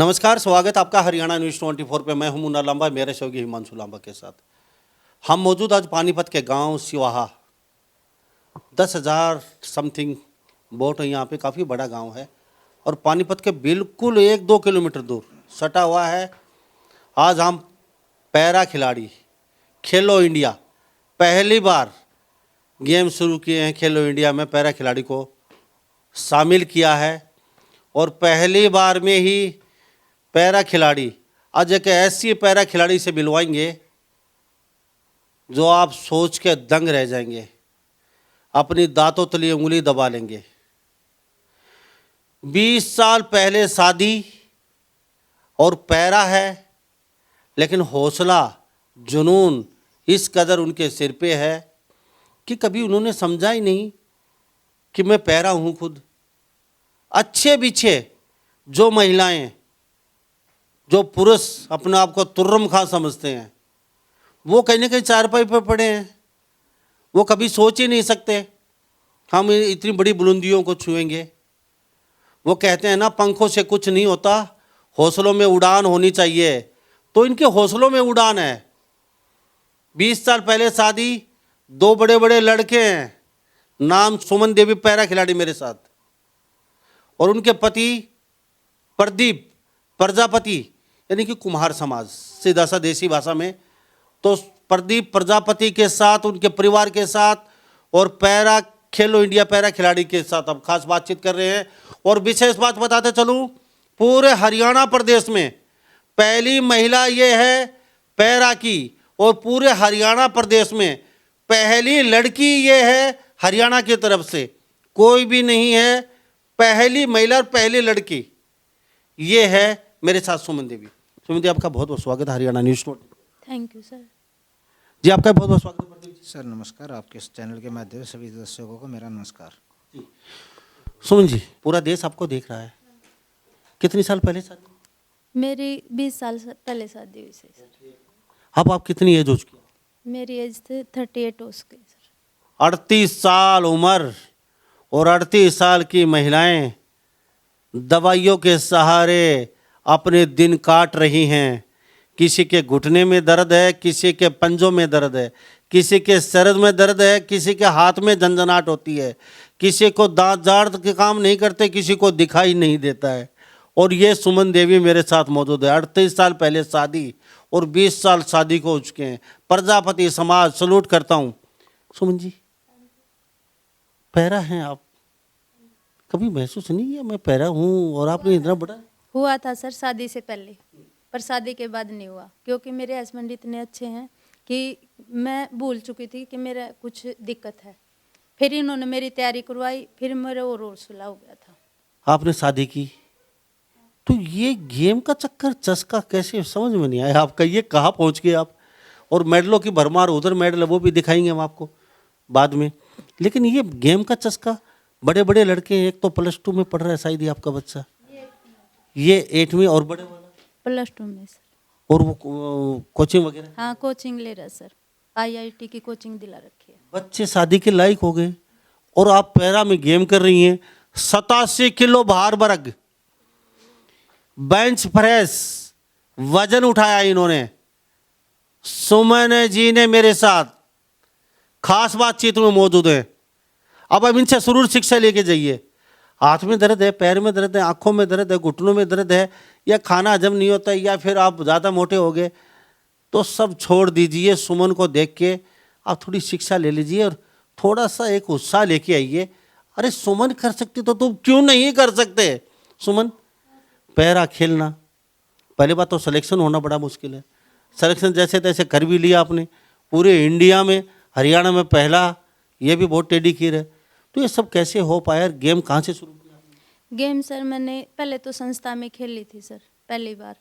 नमस्कार, स्वागत आपका हरियाणा न्यूज़ 24 पे। मैं हूं मुन्ना लांबा, मेरे सहयोगी हिमांशु लांबा के साथ। हम मौजूद आज पानीपत के गांव सिवाहा। 10,000 समथिंग वोट है यहाँ पे, काफ़ी बड़ा गांव है और पानीपत के बिल्कुल 1-2 किलोमीटर दूर सटा हुआ है। आज हम पैरा खिलाड़ी खेलो इंडिया पहली बार गेम शुरू किए हैं। खेलो इंडिया में पैरा खिलाड़ी को शामिल किया है और पहली बार में ही पैरा खिलाड़ी आज एक ऐसी पैरा खिलाड़ी से मिलवाएंगे जो आप सोच के दंग रह जाएंगे, अपनी दांतों तली उंगली दबा लेंगे। 20 साल पहले शादी और पैरा है, लेकिन हौसला जुनून इस कदर उनके सिर पे है कि कभी उन्होंने समझा ही नहीं कि मैं पैरा हूँ खुद। अच्छे पीछे जो महिलाएं, जो पुरुष अपने आप को तुर्रम खां समझते हैं, वो कहीं ना कहीं चारपाई पर पड़े हैं। वो कभी सोच ही नहीं सकते हम इतनी बड़ी बुलंदियों को छुएंगे। वो कहते हैं ना, पंखों से कुछ नहीं होता, हौसलों में उड़ान होनी चाहिए। तो इनके हौसलों में उड़ान है। 20 साल पहले शादी, 2 बड़े बड़े लड़के हैं, नाम सुमन देवी पैरा खिलाड़ी मेरे साथ, और उनके पति प्रदीप प्रजापति, यानी कि कुम्हार समाज, सीधा सा देसी भाषा में। तो प्रदीप प्रजापति के साथ, उनके परिवार के साथ और पैरा खेलो इंडिया पैरा खिलाड़ी के साथ अब खास बातचीत कर रहे हैं। और विशेष बात बताते चलूँ, पूरे हरियाणा प्रदेश में पहली महिला ये है पैरा की, और पूरे हरियाणा प्रदेश में पहली लड़की ये है हरियाणा की तरफ से। कोई भी नहीं है, पहली महिला और पहली लड़की ये है मेरे साथ सुमन देवी। सुमन देवी, आपका बहुत बहुत स्वागत है Haryana news 24। Thank you sir. जी, आपका बहुत बहुत स्वागत है प्रदीप जी। सर नमस्कार, आपके इस चैनल के माध्यम से सभी दर्शकों को मेरा नमस्कार। सुमन जी, पूरा देश आपको देख रहा है। कितनी साल पहले शादी? मेरी 20 साल पहले शादी हुई सर। अब आप कितनी एज हो चुकी है? मेरी एज थे 38 हो गई सर। 38 साल उम्र, और 38 साल की महिलाएं दवाइयों के सहारे अपने दिन काट रही हैं। किसी के घुटने में दर्द है, किसी के पंजों में दर्द है, किसी के सर में दर्द है, किसी के हाथ में झंझनाहट होती है, किसी को दांत जाड़ के काम नहीं करते, किसी को दिखाई नहीं देता है। और ये सुमन देवी मेरे साथ मौजूद है। 38 साल पहले शादी और 20 साल शादी को हो चुके हैं। प्रजापति समाज सलूट करता हूँ। सुमन जी, पैरा हैं आप, कभी महसूस नहीं किया मैं पैरा हूँ और आपने इतना बड़ा? हुआ था सर शादी से पहले, पर शादी के बाद नहीं हुआ, क्योंकि मेरे हस्बैंड इतने अच्छे हैं कि मैं भूल चुकी थी कि मेरा कुछ दिक्कत है। फिर इन्होंने मेरी तैयारी करवाई, फिर मेरा और हौसला हो गया था। आपने शादी की, तो ये गेम का चक्कर चस्का कैसे, समझ में नहीं आया आपका। ये कहाँ पहुँच गए आप? और मेडलों की भरमार, उधर मेडल है, वो भी दिखाएंगे हम आपको बाद में। लेकिन ये गेम का चस्का, बड़े बड़े लड़के हैं, एक तो +2 में पढ़ रहा है शायद, ये आपका बच्चा, ये 8वीं, और बड़े वाला +2 में सर। और वो कोचिंग वगैरह? हाँ, कोचिंग ले रहा सर, IIT की कोचिंग दिला रखी है। बच्चे शादी के लायक हो गए और आप पैरा में गेम कर रही हैं। 87 किलो भार वर्ग, बेंच प्रेस वजन उठाया इन्होंने। सुमन जी ने मेरे साथ खास बातचीत में मौजूद है। अब इनसे जरूर शिक्षा लेके जाइए। हाथ में दर्द है, पैर में दर्द है, आंखों में दर्द है, घुटनों में दर्द है, या खाना हजम नहीं होता है, या फिर आप ज़्यादा मोटे हो गए, तो सब छोड़ दीजिए। सुमन को देख के आप थोड़ी शिक्षा ले लीजिए और थोड़ा सा एक उत्साह लेके आइए। अरे सुमन कर सकती तो तुम क्यों नहीं कर सकते? सुमन, पैरा खेलना, पहले बात तो सिलेक्शन होना बड़ा मुश्किल है। सिलेक्शन जैसे तैसे कर भी लिया आपने, पूरे इंडिया में, हरियाणा में पहला, ये भी बहुत टेढ़ी खीर है। तो ये सब कैसे हो पाया? गेम कहाँ से शुरू किया? गेम सर मैंने पहले तो संस्था में खेल ली थी सर, पहली बार।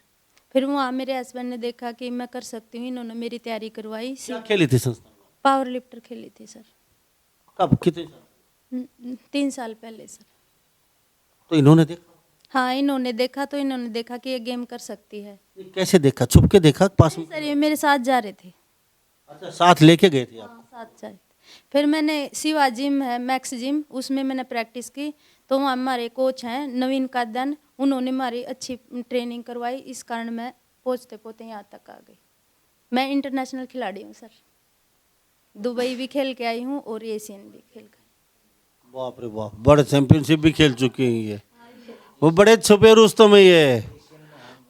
फिर वहाँ मेरे हस्बैंड ने देखा कि मैं कर सकती हूँ, इन्होंने मेरी तैयारी करवाई। क्या खेली थी संस्था? पावर लिफ्टर खेली थी सर। कब, कितने साल? 3 साल पहले सर। तो इन्होंने देखा? हाँ, इन्होंने देखा तो इन्होंने देखा कि ये गेम कर सकती है। कैसे देखा? छुप के देखा पास में? सर ये मेरे साथ जा रहे थे। अच्छा, साथ लेके गए थे आप? हाँ, साथ जा रहे थे। फिर मैंने शिवा जिम है, मैक्स जिम, उसमें मैंने प्रैक्टिस की, तो वहाँ हमारे कोच हैं नवीन कादन, उन्होंने हमारी अच्छी ट्रेनिंग करवाई, इस कारण मैं पहुँचते पहुँचते यहाँ तक आ गई। मैं इंटरनेशनल खिलाड़ी हूँ सर, दुबई भी खेल के आई हूँ और एशियन भी खेल के। बाप रे बाप, बड़े चैंपियनशिप भी खेल चुके हैं ये। वो बड़े छुपे रुस्तम है ये।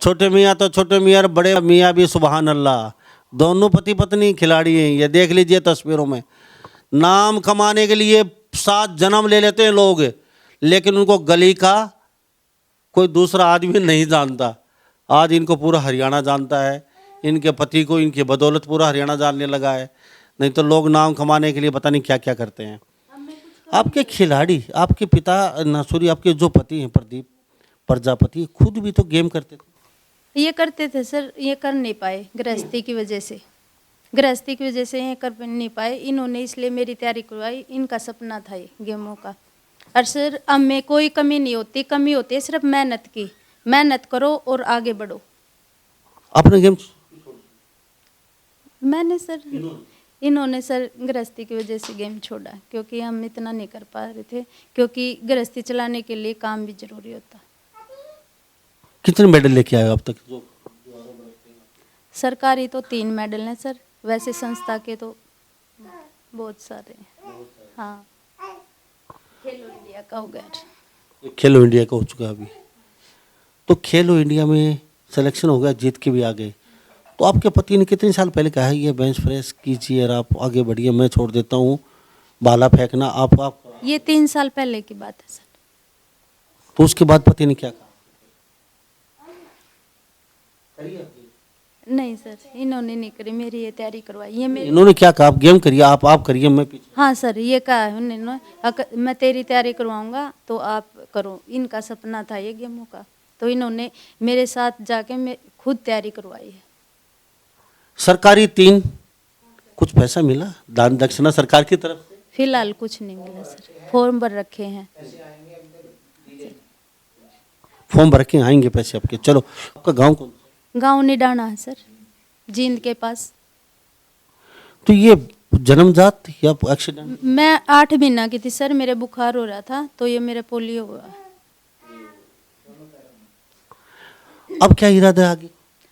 छोटे मियाँ तो छोटे मियाँ, बड़े मियाँ भी सुबहान अल्लाह। दोनों पति पत्नी खिलाड़ी हैं ये, देख लीजिए तस्वीरों में। नाम कमाने के लिए 7 जन्म ले लेते हैं लोग, लेकिन उनको गली का कोई दूसरा आदमी नहीं जानता। आज इनको पूरा हरियाणा जानता है, इनके पति को इनकी बदौलत पूरा हरियाणा जानने लगा है। नहीं तो लोग नाम कमाने के लिए पता नहीं क्या क्या करते हैं। आपके खिलाड़ी, आपके पिता सॉरी आपके जो पति हैं प्रदीप प्रजापति, खुद भी तो गेम करते थे। ये करते थे सर, ये कर नहीं पाए गृहस्थी की वजह से। गृहस्थी की वजह से ये कर नहीं पाए इन्होंने, इसलिए मेरी तैयारी करवाई। इनका सपना था ये गेमों का। और सर अब में कोई कमी नहीं होती, कमी होती है सिर्फ मेहनत की। मेहनत करो और आगे बढ़ो। आपने गेम मैंने सर, इन्होंने सर गृहस्थी की वजह से गेम छोड़ा, क्योंकि हम इतना नहीं कर पा रहे थे, क्योंकि गृहस्थी चलाने के लिए काम भी जरूरी होता। कितने मेडल लेके आए अब तक? सरकारी तो 3 मेडल हैं सर, वैसे संस्था के तो बहुत सारे हैं। हाँ, खेलो इंडिया का हो गया। खेलो इंडिया का हो चुका है अभी। तो खेलो इंडिया में सिलेक्शन हो गया, जीत के भी आ गए। तो आपके पति ने कितने साल पहले कहा है ये बेंच प्रेस कीजिए और आप आगे बढ़िए, मैं छोड़ देता हूँ भाला फेंकना, आप ये 3 साल पहले की बात है सर। तो उसके बाद पति ने क्या कहा? नहीं सर, इन्होंने नहीं करी, मेरी ये तैयारी करवाई। ये मेरी, इन्होंने क्या कहा? आप गेम करिए, आप करिए, मैं पीछे। हाँ सर, ये कहा है उन्होंने, मैं तेरी तैयारी करवाऊंगा तो आप करो। इनका सपना था ये गेमों का, तो इन्होंने मेरे साथ जाके मैं खुद तैयारी करवाई है। सरकारी 3 कुछ पैसा मिला दान दक्षिणा सरकार की तरफ से? फिलहाल कुछ नहीं मिला सर, फॉर्म भर रखे हैं। फॉर्म भर के आएंगे पैसे आपके। चलो, आपका गांव कौन? गांव निडाना है सर, जींद के पास। तो ये जन्मजात या एक्सीडेंट? मैं 8 महीना की थी सर, मेरे बुखार हो रहा था, तो ये मेरे पोलियो हुआ। अब क्या इरादा है आगे?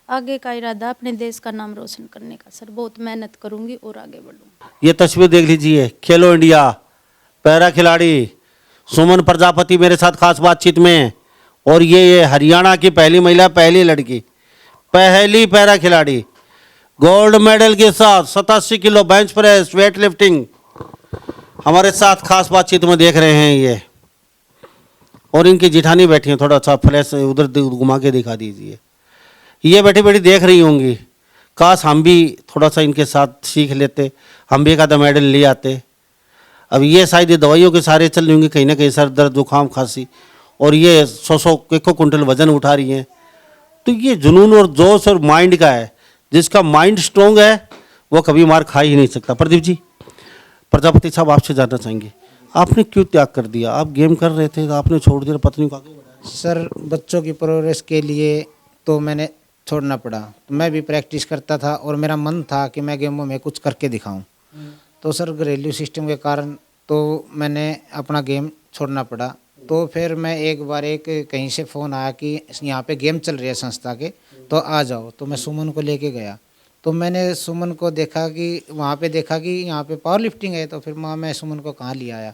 आगे का इरादा अपने देश का नाम रोशन करने का सर, बहुत मेहनत करूंगी और आगे बढ़ूंगी। ये तस्वीर देख लीजिए, खेलो इंडिया पैरा खिलाड़ी सुमन प्रजापति मेरे साथ खास बातचीत में। और ये हरियाणा की पहली महिला, पहली लड़की, पहली पैरा खिलाड़ी, गोल्ड मेडल के साथ 87 kilo bench press weight lifting हमारे साथ खास बातचीत में देख रहे हैं ये। और इनकी जिठानी बैठी हैं, थोड़ा सा फ्लैश उधर घुमा के दिखा दीजिए। ये बैठी बैठी देख रही होंगी, काश हम भी थोड़ा सा इनके साथ सीख लेते, हम भी एक आधा मेडल ले आते। अब ये शायद ये दवाइयों के सारे चल रही होंगी, कहीं ना कहीं सर दर्द जुकाम खांसी, और ये 100 क्विंटल वजन उठा रही हैं। तो ये जुनून और जोश और माइंड का है। जिसका माइंड स्ट्रोंग है वो कभी मार खा ही नहीं सकता। प्रदीप जी, प्रजापति साहब आपसे जानना चाहेंगे, आपने क्यों त्याग कर दिया? आप गेम कर रहे थे तो आपने छोड़ दिया, पत्नी को आगे बढ़ाया? सर बच्चों की परवरिश के लिए तो मैंने छोड़ना पड़ा। तो मैं भी प्रैक्टिस करता था और मेरा मन था कि मैं गेमों में कुछ करके दिखाऊं। तो सर घरेलू सिस्टम के कारण तो मैंने अपना गेम छोड़ना पड़ा। तो फिर मैं एक बार कहीं से फ़ोन आया कि यहाँ पे गेम चल रही है संस्था के, तो आ जाओ। तो मैं सुमन को लेके गया। तो मैंने सुमन को देखा कि वहाँ पे देखा कि यहाँ पे पावर लिफ्टिंग है। तो फिर मैं सुमन को कहाँ ले आया,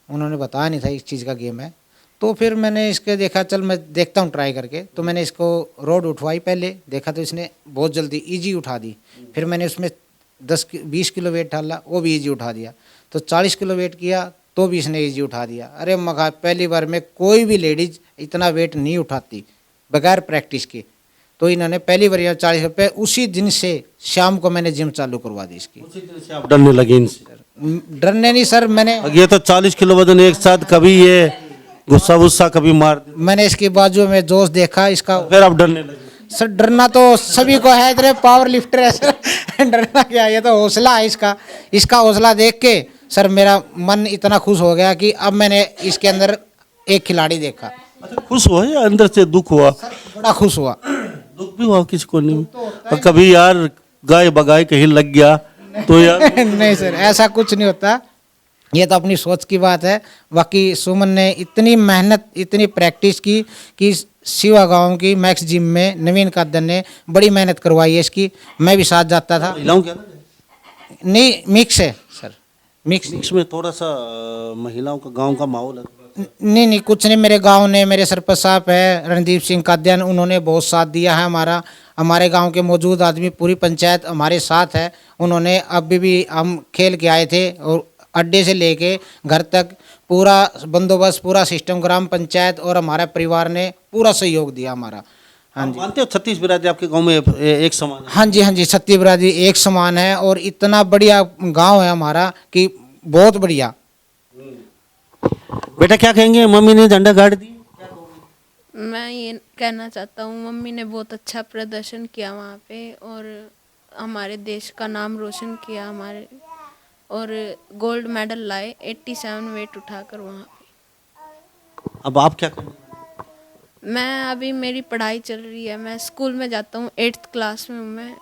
उन्होंने बताया नहीं था इस चीज़ का गेम है। तो फिर मैंने इसके देखा, चल मैं देखता हूँ ट्राई करके। तो मैंने इसको रोड उठवाई, पहले देखा तो इसने बहुत जल्दी ईजी उठा दी। फिर मैंने उसमें 20 किलो वेट डाला, वो भी ईजी उठा दिया। तो 40 किलो वेट किया तो भी इसने ईजी उठा दिया। अरे मगा, पहली बार में कोई भी लेडीज इतना वेट नहीं उठाती बगैर प्रैक्टिस के। तो इन्होंने पहली बार 40 रुपये, उसी दिन से शाम को मैंने जिम चालू करवा दी इसकी। उसी दिन से आप डरने लगे इनसे? डरने नहीं सर, मैंने ये तो 40 किलो वजन एक साथ, कभी ये गुस्सा वुस्सा कभी मार, मैंने इसकी बाजू में जोश देखा इसका, फिर आप डरने लगे? सर डरना तो सभी को है, इतने पावर लिफ्टर है सर। डरना क्या, ये तो हौसला है इसका। इसका हौसला देख के सर मेरा मन इतना खुश हो गया कि अब मैंने इसके अंदर एक खिलाड़ी देखा। अच्छा, खुश हुआ या अंदर से दुख हुआ? बड़ा खुश हुआ। दुख भी हुआ किसी को नहीं? और कभी यार गाय बगाए कहीं लग गया तो यार? नहीं सर, ऐसा कुछ नहीं होता। ये तो अपनी सोच की बात है। बाकी सुमन ने इतनी मेहनत, इतनी प्रैक्टिस की कि शिवा गांव की मैक्स जिम में नवीन कादर ने बड़ी मेहनत करवाई है इसकी। मैं भी साथ जाता था। महिलाओं के अलग है, नहीं, मिक्स है सर, मिक्स। मिक्स में थोड़ा सा महिलाओं का गांव का माहौल है। नहीं नहीं, कुछ नहीं। मेरे गांव ने, मेरे सरपंच साहब है रणदीप सिंह काद्यान, उन्होंने बहुत साथ दिया है हमारा। हमारे गांव के मौजूद आदमी, पूरी पंचायत हमारे साथ है। उन्होंने अभी भी हम खेल के आए थे और अड्डे से लेके घर तक पूरा बंदोबस्त, पूरा सिस्टम, ग्राम पंचायत और हमारे परिवार ने पूरा सहयोग दिया हमारा। हाँ आप जी, मानते हो 36 बिरादरी आपके गांव में एक समान है? हाँ जी, हाँ जी, सत्य बिरादरी एक समान है और इतना बढ़िया गांव है हमारा कि बहुत बढ़िया। बेटा क्या कहेंगे, मम्मी ने झंडा गाड़ दी? मैं ये कहना चाहता हूँ, मम्मी ने बहुत अच्छा प्रदर्शन किया वहाँ पे और हमारे देश का नाम रोशन किया हमारे, और गोल्ड मेडल लाए 87 वेट उठाकर वहाँ पे। अब आप क्या करेंगे? मैं अभी, मेरी पढ़ाई चल रही है, मैं स्कूल में जाता हूँ, 8th क्लास में हूँ मैं,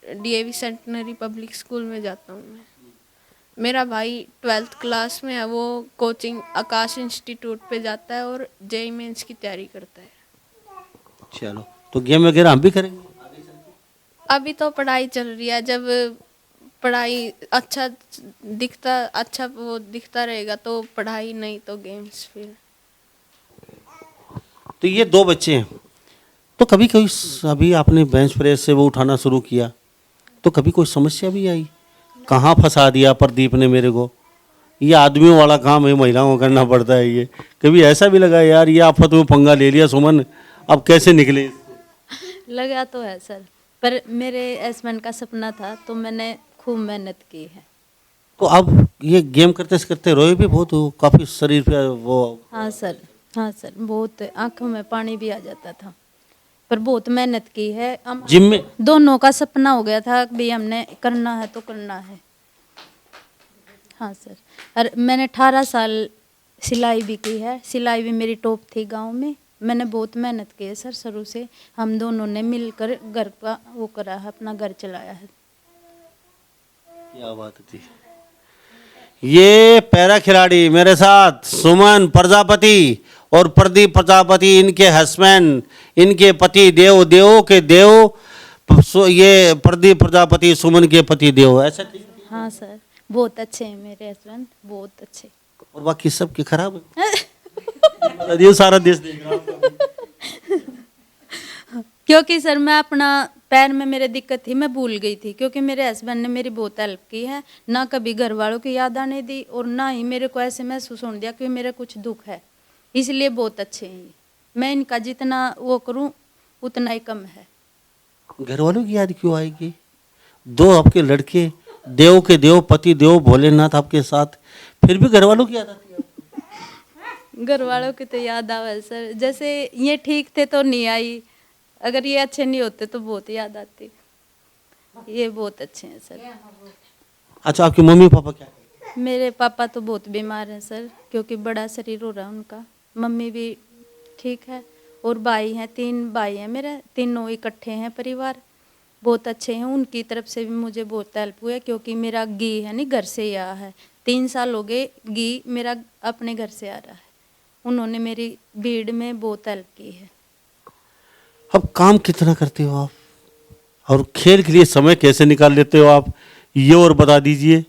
DAV सेंटनरी पब्लिक स्कूल में जाता हूँ मैं। मेरा भाई 12th क्लास में है, वो कोचिंग आकाश इंस्टीट्यूट पे जाता है और JEE मेंस की तैयारी करता है। चलो, तो गेम वगैरह हम भी करेंगे? अभी तो पढ़ाई चल रही है, जब पढ़ाई अच्छा वो दिखता रहेगा तो पढ़ाई, नहीं तो गेम्स फिर। तो ये 2 बच्चे हैं, तो कभी कोई, अभी आपने बेंच प्रेस से वो उठाना शुरू किया तो कभी कोई समस्या भी आई? कहाँ फंसा दिया प्रदीप ने मेरे को, ये आदमियों वाला काम है, महिलाओं को करना पड़ता है। ये कभी ऐसा भी लगा यार ये आफत में पंगा ले लिया सुमन, अब कैसे निकले? लगा तो है सर, पर मेरे हस्बैंड का सपना था तो मैंने खूब मेहनत की है। तो अब ये गेम करते करते रोए भी बहुत हो, काफी शरीर पे वो? हाँ सर, हाँ सर, बहुत आंखों में पानी भी आ जाता था, पर बहुत मेहनत की है। हम जिम में दोनों का सपना हो गया था कि भाई हमने करना है तो करना है। हाँ सर, और मैंने 18 साल सिलाई भी की है, सिलाई भी मेरी टॉप थी गांव में। मैंने बहुत मेहनत की है सर, शुरू से हम दोनों ने मिलकर घर का वो करा है, अपना घर चलाया है। क्या बात थी। ये पैरा खिलाड़ी मेरे साथ सुमन प्रजापति और प्रदीप प्रजापति, इनके हस्बैंड, इनके पति देव, देवों के देव, ये प्रदीप प्रजापति सुमन के पति देव, ऐसा ठीक? हाँ सर, बहुत अच्छे हैं मेरे हस्बैंड, बहुत अच्छे। और बाकी सब के खराब है? ये सारा देश देख रहा है। क्योंकि सर मैं अपना पैर में मेरे दिक्कत थी, मैं भूल गई थी, क्योंकि मेरे हस्बैंड ने मेरी बहुत हेल्प की है। ना कभी घर वालों की याद आने दी और ना ही मेरे को ऐसे महसूस होने दिया कि मेरा कुछ दुख है, इसलिए बहुत अच्छे हैं। मैं इनका जितना वो करूं उतना ही कम है। घर वालों की याद क्यों आएगी? 2 आपके लड़के, देव के देव, पति देव भोलेनाथ आपके साथ, फिर भी घर वालों की याद आती है? घर वालों की तो याद आवे सर, जैसे ये ठीक थे तो नहीं आई, अगर ये अच्छे नहीं होते तो बहुत याद आती। ये बहुत अच्छे हैं सर। अच्छा, आपके मम्मी पापा क्या करते हैं? मेरे पापा तो बहुत बीमार हैं सर, क्योंकि बड़ा शरीर हो रहा है उनका। मम्मी भी ठीक है और भाई हैं, 3 भाई हैं मेरे, तीनों इकट्ठे हैं परिवार, बहुत अच्छे हैं। उनकी तरफ से भी मुझे बहुत हेल्प हुई है, क्योंकि मेरा घी है नहीं घर से ही आया है। 3 साल हो गए घी मेरा अपने घर से आ रहा है। उन्होंने मेरी भीड़ में बहुत हेल्प की है। अब काम कितना करते हो आप, और खेल के लिए समय कैसे निकाल लेते हो आप, ये और बता दीजिए।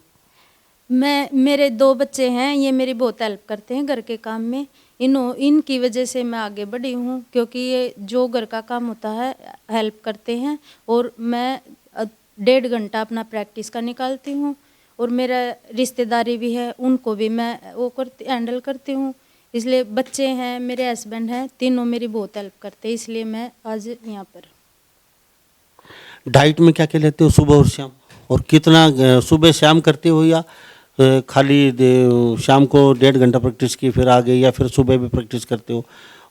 मेरे 2 बच्चे हैं, ये मेरी बहुत हेल्प करते हैं घर के काम में। इनकी वजह से मैं आगे बढ़ी हूँ, क्योंकि ये जो घर का काम होता है हेल्प करते हैं, और मैं 1.5 घंटा अपना प्रैक्टिस का निकालती हूँ। और मेरा रिश्तेदारी भी है, उनको भी मैं वो हैंडल करती हूँ। इसलिए बच्चे हैं, मेरे हस्बैंड हैं, तीनों मेरी बहुत हेल्प करते हैं, इसलिए मैं आज यहाँ पर। डाइट में क्या क्या लेते हो सुबह और शाम, और कितना सुबह शाम करते हो, या खाली शाम को 1.5 घंटा प्रैक्टिस की फिर आ गए, या फिर सुबह भी प्रैक्टिस करते हो?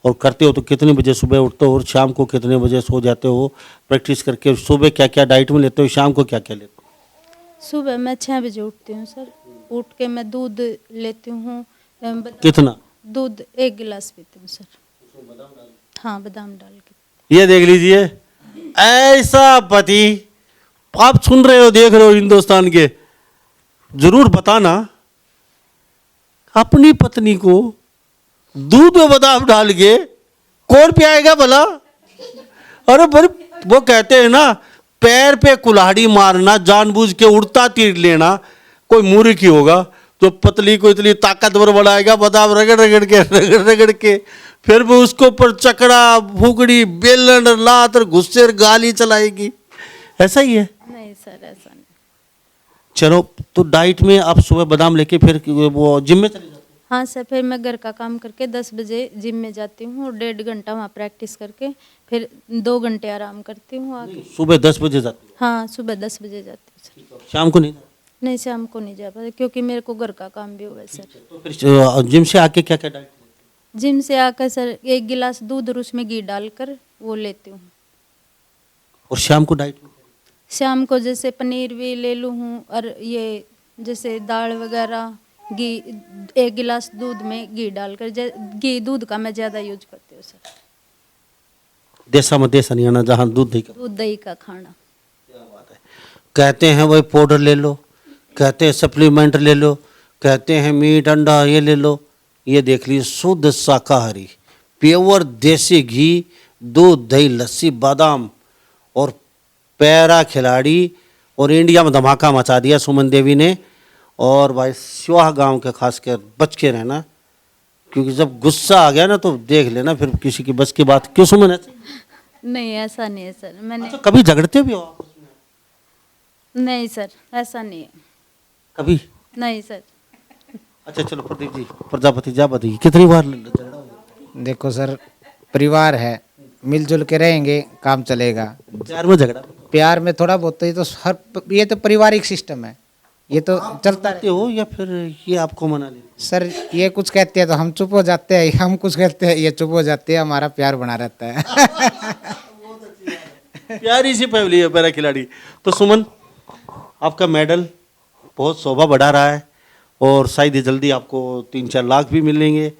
और करते हो तो कितने बजे सुबह उठते हो, और शाम को कितने बजे सो जाते हो प्रैक्टिस करके? सुबह क्या क्या डाइट में लेते हो, शाम को क्या क्या लेते हो? सुबह मैं 6 बजे उठती हूँ सर, उठ के मैं दूध लेती हूँ। कितना? दूध 1 गिलास पीती हूँ सर। हाँ, बादाम डाल के। ये देख लीजिए, ऐसा पति आप सुन रहे हो, देख रहे हो हिंदुस्तान के, जरूर बताना अपनी पत्नी को दूध में बादाम डाल के कौन पियाएगा भला? अरे पर वो कहते हैं ना, पैर पे कुल्हाड़ी मारना, जानबूझ के उड़ता तीर लेना, कोई मूर्ख ही होगा तो पतली को इतनी ताकतवर बनाएगा, बादाम रगड़ के फिर वो उसको ऊपर चकड़ा फूकड़ी बेलन लात और गुस्से और गाली चलाएगी। ऐसा ही है। नहीं सर, ऐसा नहीं। चलो, तो डाइट में आप सुबह बादाम लेके फिर वो जिम में चले जाते हैं? हाँ सर, फिर मैं घर का काम करके 10 बजे जिम में जाती हूँ और 1.5 घंटा वहाँ प्रैक्टिस करके फिर 2 घंटे आराम करती हूँ आगे। सुबह 10 बजे जाती हैं? हाँ, सुबह 10 बजे जाती हूँ सर। शाम को नहीं? नहीं, शाम को नहीं जा पाती क्योंकि मेरे को घर का काम भी हुआ है सर। तो फिर जिम से आके क्या क्या डाइट? जिम से आकर सर 1 गिलास दूध और उसमें घी डालकर वो लेती हूँ। और शाम को डाइट में? शाम को जैसे पनीर भी ले लूँ हूँ और ये जैसे दाल वगैरह, घी 1 गिलास दूध में घी डालकर, घी दूध का मैं ज़्यादा यूज करती हूँ सर। देसा में देसा नहीं आना, जहाँ दूध दही का। दूध दही का खाना। कहते हैं वही पाउडर ले लो, कहते हैं सप्लीमेंट ले लो, कहते हैं मीट अंडा ये ले लो। ये देख लीजिए, शुद्ध शाकाहारी, प्योर देसी घी, दूध दही लस्सी बादाम और पैरा खिलाड़ी, और इंडिया में धमाका मचा दिया सुमन देवी ने। और भाई स्वाह गांव के खासकर बच के रहना, क्योंकि जब गुस्सा आ गया ना तो देख लेना फिर किसी की बस की बात। क्यों सुमन है? नहीं, ऐसा नहीं है सर। मैंने अच्छा, कभी झगड़ते भी हो आपस में? नहीं सर, ऐसा नहीं है। कभी नहीं सर। अच्छा चलो, प्रदीप जी प्रजापति जी आप बताइए, कितनी बार झगड़ा हुआ? देखो सर, परिवार है, मिलजुल के रहेंगे, काम चलेगा। प्यार में झगड़ा प्यार में थोड़ा बहुत तो ये तो पारिवारिक सिस्टम है, ये तो चलता करते हो या फिर ये आपको मना ले? सर। ये कुछ कहते हैं तो हम चुप हो जाते हैं, हम कुछ कहते हैं ये चुप हो जाते हैं, हमारा प्यार बना रहता है। प्यारी सी फैमिली है पैरा खिलाड़ी। तो सुमन, आपका मेडल बहुत शोभा बढ़ा रहा है और शायद ही जल्दी आपको 3-4 लाख भी मिलेंगे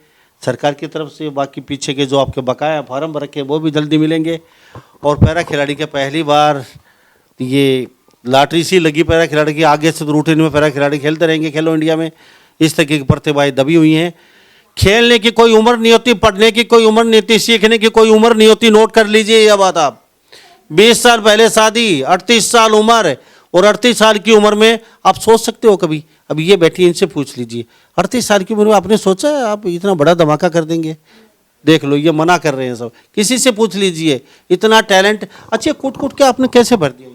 सरकार की तरफ से। बाकी पीछे के जो आपके बकाया फार्म भर रखे वो भी जल्दी मिलेंगे। और पैरा खिलाड़ी के पहली बार ये लॉटरी सी लगी पैरा खिलाड़ी की। आगे से तो रूटीन में पैरा खिलाड़ी खेलते रहेंगे खेलो इंडिया में। इस तरह की प्रतिभाएं दबी हुई हैं। खेलने की कोई उम्र नहीं होती, पढ़ने की कोई उम्र नहीं होती, सीखने की कोई उम्र नहीं होती। नोट कर लीजिए यह बात आप। 20 साल पहले शादी, 38 साल उम्र, और 38 साल की उम्र में आप सोच सकते हो कभी? अब ये बैठी इनसे पूछ लीजिए, 38 साल की उम्र में आपने सोचा है आप इतना बड़ा धमाका कर देंगे? देख लो, ये मना कर रहे हैं सब। किसी से पूछ लीजिए, इतना टैलेंट। अच्छा, कूट कूट के आपने कैसे भर दिया?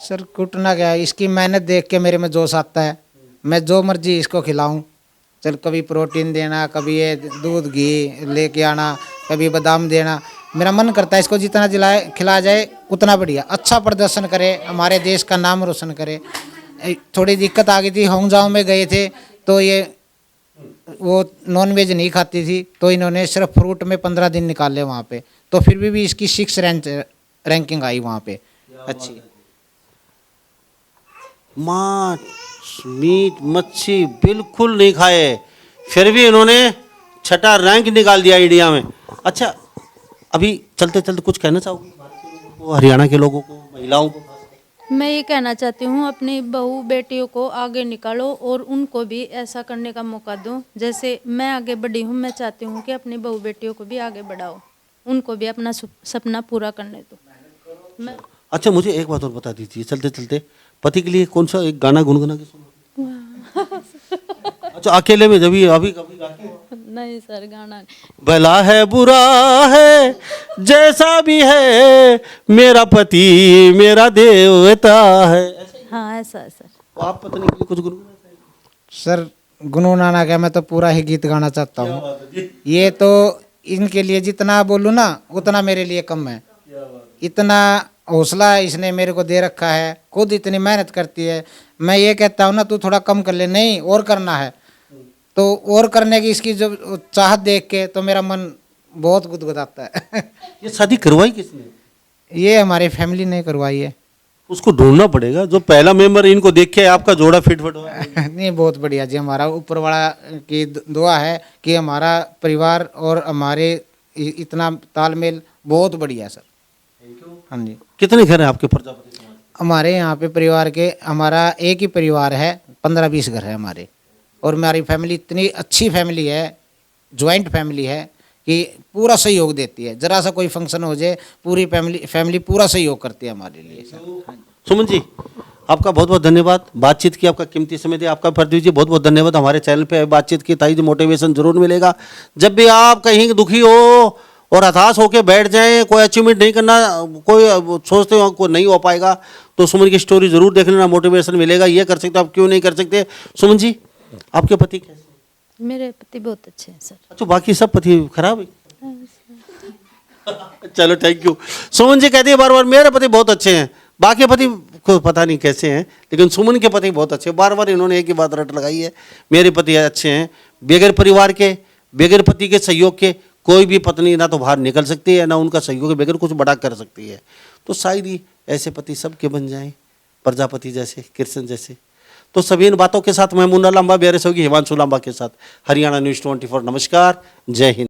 सर कुटना क्या है, इसकी मेहनत देख के मेरे में जोश आता है। मैं जो मर्जी इसको खिलाऊं, चल कभी प्रोटीन देना, कभी ये दूध घी लेके आना, कभी बादाम देना। मेरा मन करता है इसको जितना खिलाया जाए उतना बढ़िया, अच्छा प्रदर्शन करे, हमारे देश का नाम रोशन करे। थोड़ी दिक्कत आ गई थी, होंगजाओ में गए थे तो ये वो नॉन वेज नहीं खाती थी, तो इन्होंने सिर्फ फ्रूट में 15 दिन निकाले वहाँ पे, तो फिर भी इसकी 6 रैंकिंग आई वहाँ पे अच्छी। मांस मीट मच्छी बिल्कुल नहीं खाए, फिर भी इन्होंने 6ठा रैंक निकाल दिया इंडिया में। अच्छा, अभी चलते चलते कुछ कहना चाहोगे हरियाणा के लोगों को, महिलाओं को? मैं ये कहना चाहती हूँ, अपनी बहू बेटियों को आगे निकालो और उनको भी ऐसा करने का मौका दो जैसे मैं आगे बढ़ी हूँ। मैं चाहती हूँ कि अपनी बहू बेटियों को भी आगे बढ़ाओ, उनको भी अपना सपना पूरा करने दो। मैं अच्छा, मुझे एक बात और बता दीजिए चलते चलते, पति के लिए कौन सा एक गाना गुनगुना के सुनो? अच्छा, अकेले में जब अभी कभी गा के? नहीं सर, गाना नहीं। भला है बुरा है जैसा भी है, मेरा पति मेरा देवता है। हाँ, ऐसा है सर। तो आप पत्नी के लिए कुछ गुनगुना? सर गुनगुनाना क्या, मैं तो पूरा ही गीत गाना चाहता हूँ। ये तो इनके लिए जितना बोलूँ ना उतना मेरे लिए कम है। इतना हौसला इसने मेरे को दे रखा है, खुद इतनी मेहनत करती है। मैं ये कहता हूँ ना तू थोड़ा कम कर ले, नहीं और करना है, तो और करने की इसकी जो चाहत देख के तो मेरा मन बहुत गुदगुदाता है। ये शादी करवाई किसने? ये हमारी फैमिली ने करवाई है। उसको ढूंढना पड़ेगा, जो पहला मेंबर इनको देख के आपका जोड़ा फिट हुआ है। नहीं, बहुत बढ़िया जी, हमारा ऊपर वाला की दुआ है कि हमारा परिवार और हमारे इतना तालमेल बहुत बढ़िया सर। हाँ जी। कितने घर हैं आपके प्रजापति समाज? हमारे यहाँ पे परिवार के, हमारा एक ही परिवार है, 15-20 घर है हमारे। और हमारी फैमिली इतनी अच्छी फैमिली है, ज्वाइंट फैमिली है कि पूरा सहयोग देती है। जरा सा कोई फंक्शन हो जाए पूरी फैमिली पूरा सहयोग करती है हमारे लिए सर। सुमन जी, आपका बहुत बहुत धन्यवाद, बातचीत की, आपका कीमती समय दिया। आपका प्रदीप जी बहुत बहुत धन्यवाद, हमारे चैनल पे बातचीत की। ताई जी, मोटिवेशन जरूर मिलेगा। जब भी आप कहीं दुखी हो और हताश होकर बैठ जाएं, कोई अचीवमेंट नहीं करना, कोई सोचते हो को नहीं हो पाएगा, तो सुमन की स्टोरी जरूर देख लेना, मोटिवेशन मिलेगा। ये कर सकते आप क्यों नहीं कर सकते। सुमन जी, आपके पति कैसे? मेरे पति बहुत अच्छे हैं सर। अच्छा, बाकी सब पति खराब है? चलो थैंक यू। सुमन जी कहती है बार बार मेरे पति बहुत अच्छे हैं, बाकी पति को पता नहीं कैसे हैं, लेकिन सुमन के पति बहुत अच्छे हैं। बार बार इन्होंने एक ही बात रट लगाई है, मेरे पति अच्छे हैं। बगैर परिवार के, बगैर पति के सहयोग के कोई भी पत्नी ना तो बाहर निकल सकती है, ना उनका सहयोग के बगैर कुछ बड़ा कर सकती है। तो शायद ही ऐसे पति सबके बन जाएं, प्रजापति जैसे, कृष्ण जैसे। तो सभी इन बातों के साथ मैं मुन्ना लांबा बेरस होगी हिमांशु लांबा के साथ, हरियाणा न्यूज़ 24। नमस्कार, जय हिंद।